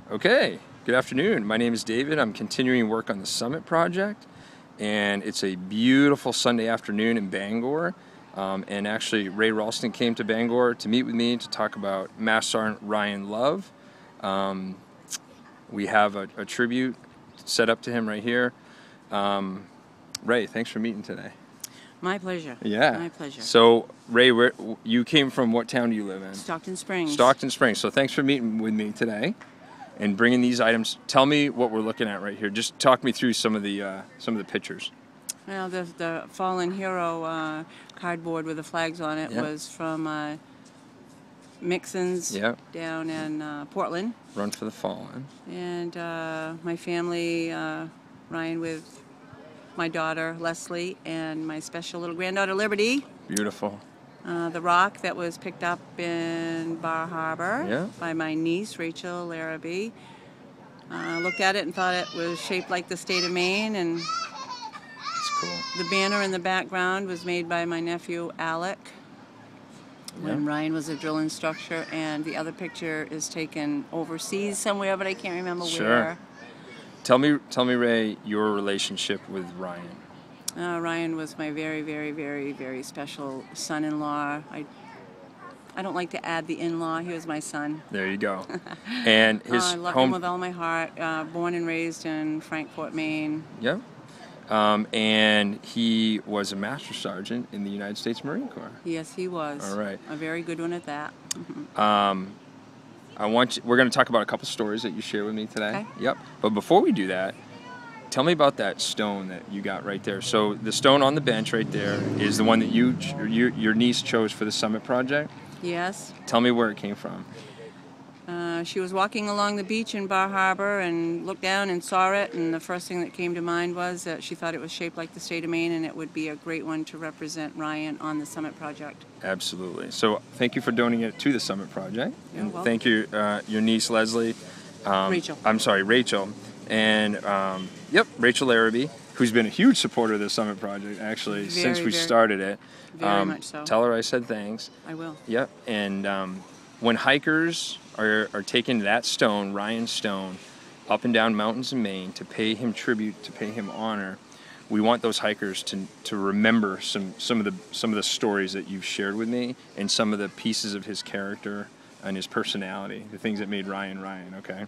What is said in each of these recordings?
Okay, good afternoon. My name is David. I'm continuing work on the Summit project, and it's a beautiful Sunday afternoon in Bangor. And actually, Ray Ralston came to Bangor to meet with me to talk about Master Sergeant Ryan Love. We have a tribute set up to him right here. Ray, thanks for meeting today. My pleasure. Yeah. My pleasure. So, Ray, you came from what town do you live in? Stockton Springs. Stockton Springs. So thanks for meeting with me today and bringing these items. Tell me what we're looking at right here. Just talk me through some of the pictures. Well, the fallen hero cardboard with the flags on it was from Mixon's down in Portland. Run for the Fallen. And my family, Ryan with my daughter Leslie and my special little granddaughter Liberty. Beautiful. The rock that was picked up in Bar Harbor by my niece Rachel Larrabee. Looked at it and thought it was shaped like the state of Maine, and that's cool. The banner in the background was made by my nephew Alec when Ryan was a drill instructor, and the other picture is taken overseas somewhere, but I can't remember where. Tell me, Ray, your relationship with Ryan. Ryan was my very, very, very, very special son-in-law. I don't like to add the in-law. He was my son. There you go. And his I love him with all my heart. Born and raised in Frankfort, Maine. Yep. And he was a Master Sergeant in the United States Marine Corps. Yes, he was. All right. A very good one at that. We're going to talk about a couple stories that you share with me today. Okay. Yep. But before we do that, tell me about that stone that you got right there. So the stone on the bench right there is the one that your niece chose for the Summit project? Yes. Tell me where it came from. She was walking along the beach in Bar Harbor and looked down and saw it, and the first thing that came to mind was that she thought it was shaped like the state of Maine, and it would be a great one to represent Ryan on the Summit project. Absolutely. So thank you for donating it to the Summit project. You're welcome. Thank you, your niece Leslie. Rachel. I'm sorry, Rachel. And Rachel Larrabee, who's been a huge supporter of the Summit project, actually, since we started it. Very much so. Tell her I said thanks. I will. Yep. And when hikers are taking that stone, Ryan's stone, up and down mountains in Maine to pay him tribute, to pay him honor, we want those hikers to remember some of the stories that you've shared with me and some of the pieces of his character and his personality, the things that made Ryan Ryan. Okay.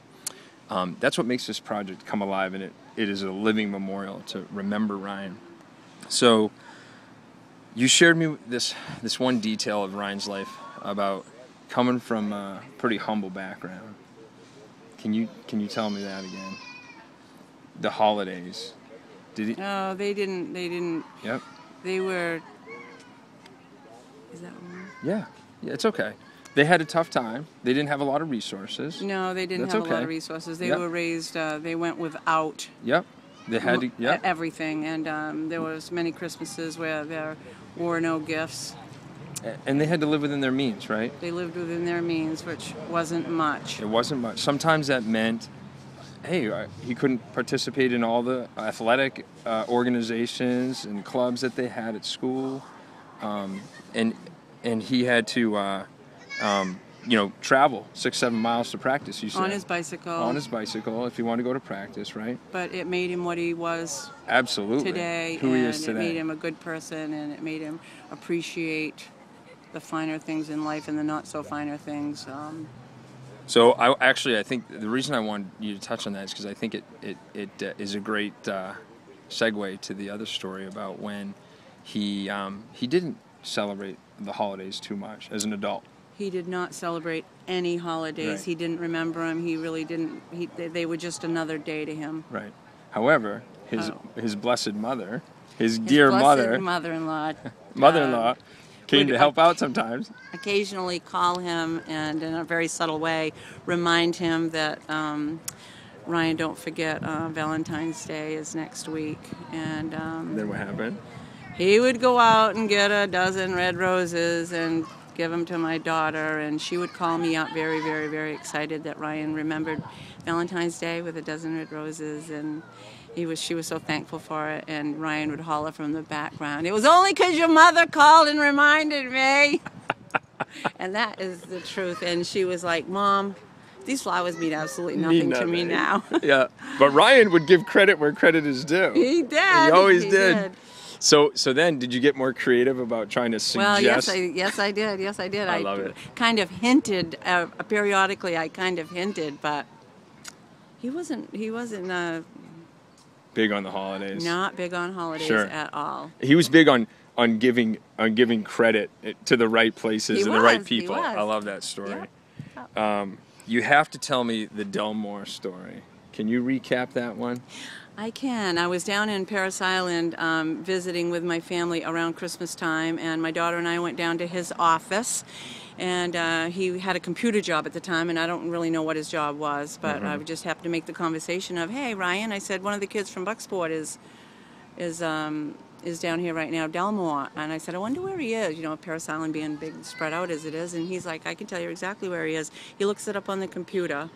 That's what makes this project come alive, and it is a living memorial to remember Ryan. So you shared me this one detail of Ryan's life about coming from a pretty humble background. Can you tell me that again? The holidays. Did he? No, they didn't. Yep. They were. Is that one? Yeah, it's okay. They had a tough time. They didn't have a lot of resources. No, they didn't have a lot of resources. They were raised, they went without they had to, everything. And there was many Christmases where there were no gifts. And they had to live within their means, right? They lived within their means, which wasn't much. It wasn't much. Sometimes that meant, hey, he couldn't participate in all the athletic organizations and clubs that they had at school. And he had to... travel 6-7 miles to practice, you said. On his bicycle. On his bicycle, if you want to go to practice, right? But it made him what he was today. Who he is today. It made him a good person, and it made him appreciate the finer things in life and the not so finer things. So I think the reason I wanted you to touch on that is because I think it is a great segue to the other story about when he didn't celebrate the holidays too much as an adult. He did not celebrate any holidays. Right. He didn't remember them. He really didn't. They were just another day to him. Right. However, his blessed mother, his dear mother-in-law came to help out sometimes. Occasionally call him and, in a very subtle way, remind him that Ryan, don't forget Valentine's Day is next week. And then what happened? He would go out and get a dozen red roses and give them to my daughter, and she would call me up very, very, very excited that Ryan remembered Valentine's Day with a dozen red roses, and she was so thankful for it, and Ryan would holler from the background, "It was only because your mother called and reminded me." And that is the truth. And she was like, "Mom, These flowers mean absolutely Mean nothing to me now. Yeah, but Ryan would give credit where credit is due. He did. He always He did. So then, did you get more creative about trying to suggest? Well, yes, I did. Yes, I did. I love it. Kind of hinted periodically. I kind of hinted, but he wasn't. Big on the holidays. Not big on holidays Sure. at all. He was big on giving credit to the right places and the right people. He was. I love that story. Yep. You have to tell me the Delmore story. Can you recap that one? I can. I was down in Paris Island visiting with my family around Christmas time, and my daughter and I went down to his office. And he had a computer job at the time, and I don't really know what his job was, but I just happened to make the conversation of, "Hey, Ryan," I said, "one of the kids from Bucksport is down here right now, Delmore." And I said, "I wonder where he is." You know, Paris Island being big, spread out as it is. And he's like, "I can tell you exactly where he is." He looks it up on the computer.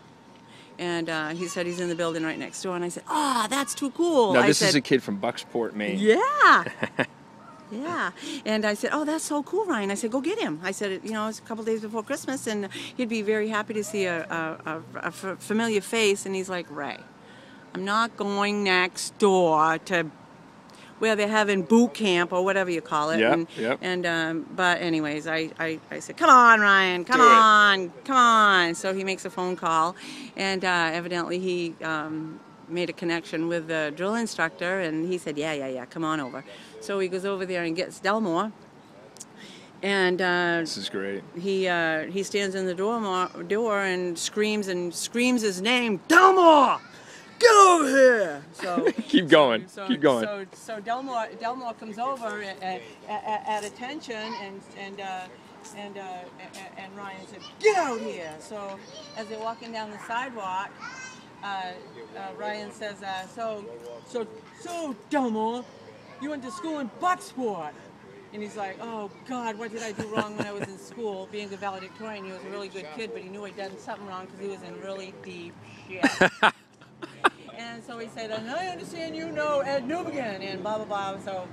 And he said he's in the building right next door. And I said, "Oh, that's too cool." Now, this is a kid from Bucksport, Maine. Yeah. Yeah. And I said, "Oh, that's so cool, Ryan." I said, "Go get him." I said, "You know, it's a couple days before Christmas, and he'd be very happy to see a familiar face." And he's like, "Ray, I'm not going next door to where they're having boot camp or whatever you call it." But anyways, I said, "Come on, Ryan, come on." So he makes a phone call, and evidently he made a connection with the drill instructor, and he said, yeah, come on over. So he goes over there and gets Delmore, and this is great. He stands in the door and screams his name, "Delmore! Get over here!" So keep going. Keep going. So Delmore comes over at attention, and Ryan said, "Get out here!" So as they're walking down the sidewalk, Ryan says, "So Delmore, you went to school in Bucksport." And he's like, "Oh God, what did I do wrong when I was in school?" Being the valedictorian, he was a really good kid, but he knew he'd done something wrong because he was in really deep shit. And so he said, "And I understand you know Ed Newbegin," and blah, blah, blah. So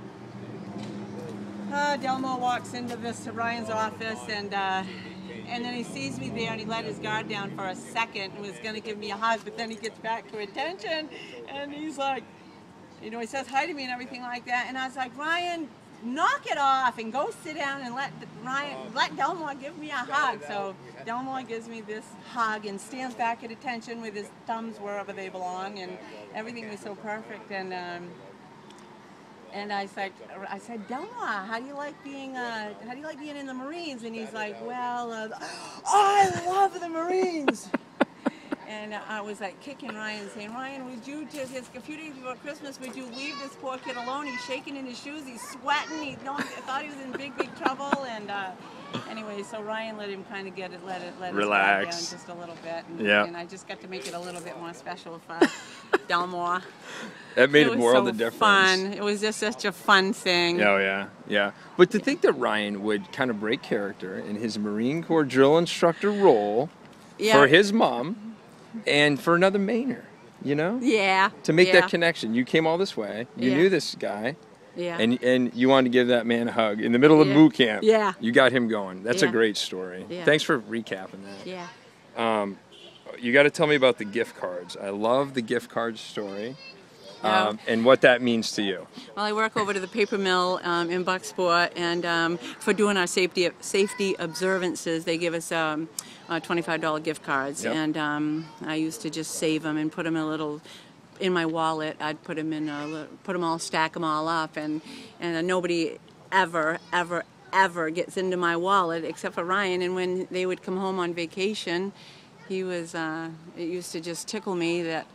Delmore walks into Ryan's office, and then he sees me there, and he let his guard down for a second and was going to give me a hug, but then he gets back to attention, and he's like, you know, he says hi to me and everything like that. And I was like, "Ryan, knock it off and go sit down and let Delmore give me a hug." So Delmore gives me this hug and stands back at attention with his thumbs wherever they belong, and everything was so perfect. And I said, "Delmore, how do you like being in the Marines?" And he's like, "Well, I love the Marines." And I was like kicking Ryan, saying, "Ryan, would you just a few days before Christmas, would you leave this poor kid alone? He's shaking in his shoes, he's sweating, I thought he was in big trouble." And anyway, so Ryan let him kind of let his guard down just a little bit, and I just got to make it a little bit more special for Delmore. That made it more of the difference. Fun. It was just such a fun thing. Oh yeah. But to think that Ryan would kind of break character in his Marine Corps drill instructor role for his mom. And for another Mainer, you know? Yeah. To make that connection. You came all this way. You knew this guy. Yeah. And you wanted to give that man a hug in the middle of boot camp. Yeah. You got him going. That's a great story. Yeah. Thanks for recapping that. Yeah. You got to tell me about the gift cards. I love the gift card story. And what that means to you. Well, I work over to the paper mill in Bucksport, and for doing our safety observances, they give us $25 gift cards, and I used to just save them and put them in my wallet. I'd put them all, stack them all up, and nobody ever gets into my wallet except for Ryan. And when they would come home on vacation, he was. It used to just tickle me that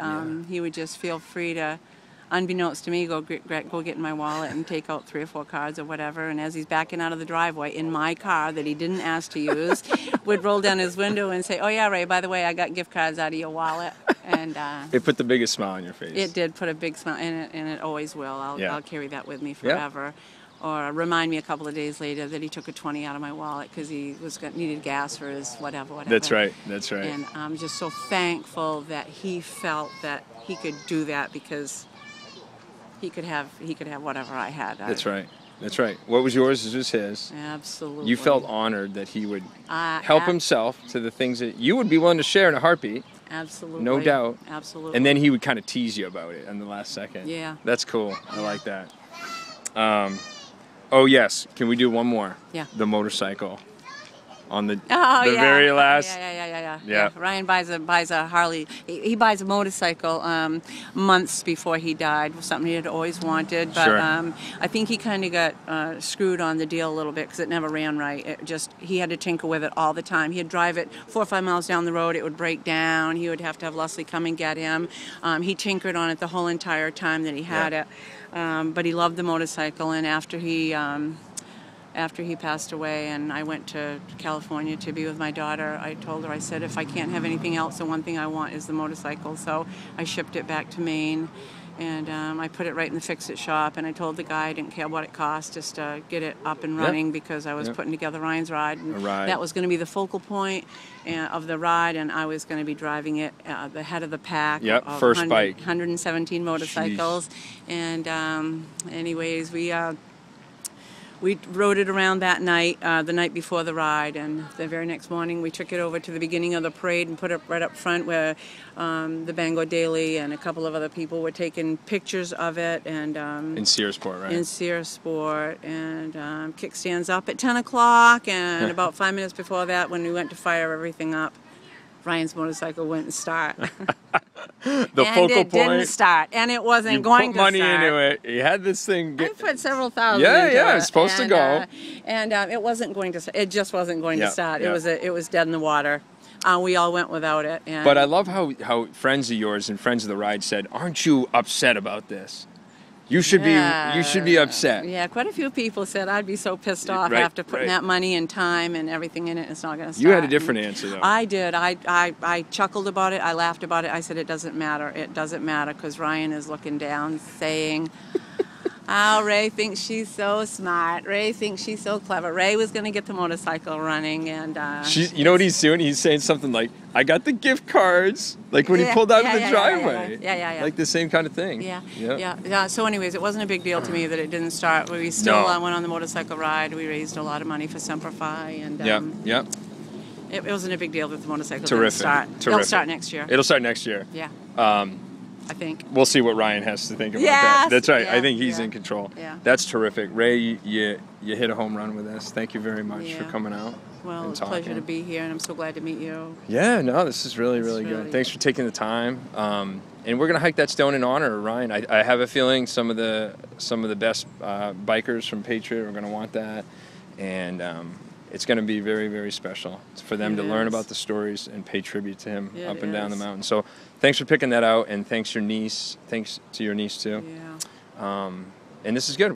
he would just feel free to, unbeknownst to me, go get in my wallet and take out 3 or 4 cards or whatever. And as he's backing out of the driveway in my car that he didn't ask to use, would roll down his window and say, "Oh yeah, Ray, by the way, I got gift cards out of your wallet." And it put the biggest smile on your face. It did put a big smile, and it always will. I'll carry that with me forever. Or remind me a couple of days later that he took a 20 out of my wallet because he needed gas for his whatever. That's right. And I'm just so thankful that he felt that he could do that because he could have whatever I had. That's right. That's right. What was yours was his. Absolutely. You felt honored that he would help himself to the things that you would be willing to share in a heartbeat. Absolutely. No doubt. Absolutely. And then he would kind of tease you about it in the last second. Yeah. That's cool. I like that. Oh, yes. Can we do one more? Yeah. The motorcycle. On the yeah. very last. Yeah. Ryan buys a Harley. He buys a motorcycle months before he died. It was something he had always wanted. But Sure. I think he kind of got screwed on the deal a little bit because it never ran right. He had to tinker with it all the time. He'd drive it 4 or 5 miles down the road. It would break down. He would have to have Leslie come and get him. He tinkered on it the whole entire time that he had it. But he loved the motorcycle. And after he passed away and I went to California to be with my daughter, I told her, I said, if I can't have anything else, the one thing I want is the motorcycle. So I shipped it back to Maine, and I put it right in the fix-it shop, and I told the guy I didn't care what it cost, just to get it up and running because I was putting together Ryan's ride. And that was going to be the focal point of the ride, and I was going to be driving it the head of the pack. Of first bike. 117 motorcycles. Jeez. And anyways, we rode it around that night, the night before the ride, and the very next morning we took it over to the beginning of the parade and put it right up front where the Bangor Daily and a couple of other people were taking pictures of it. And in Searsport, right? In Searsport, and kickstands up at 10 o'clock, and about 5 minutes before that, when we went to fire everything up, Ryan's motorcycle wouldn't start. The focal point. It didn't start, and it wasn't going to start. You put money into it. You had this thing. I put several thousand into it. Yeah, it's supposed to go. And it wasn't going to. It just wasn't going to start. Yeah. It was dead in the water. We all went without it. But I love how friends of yours and friends of the ride said, "Aren't you upset about this? You should be upset." Yeah, quite a few people said I'd be so pissed off after putting that money and time and everything in it. It's not going to start. You had a different answer, though. I did. I chuckled about it. I laughed about it. I said it doesn't matter. It doesn't matter because Ryan is looking down, saying, "Oh, Ray thinks she's so smart. Ray thinks she's so clever." Ray was going to get the motorcycle running, and you know what he's doing? He's saying something like, "I got the gift cards," like when he pulled out of the driveway. Yeah. Like the same kind of thing. Yeah. So, anyways, it wasn't a big deal to me that it didn't start. We still went on the motorcycle ride. We raised a lot of money for Semperfi, and it wasn't a big deal that the motorcycle didn't start. It'll start next year. It'll start next year. Yeah. I think. We'll see what Ryan has to think about that. That's right. Yeah, I think he's in control. Yeah. That's terrific. Ray, you hit a home run with us. Thank you very much for coming out. Well, it's a pleasure to be here, and I'm so glad to meet you. Yeah, no, this is really, really good. Thanks for taking the time. And we're gonna hike that stone in honor of Ryan. I have a feeling some of the best bikers from Patriot are gonna want that, and it's going to be very, very special for them to learn about the stories and pay tribute to him up and down the mountain. So thanks for picking that out, and thanks to your niece too. Yeah. And this is good.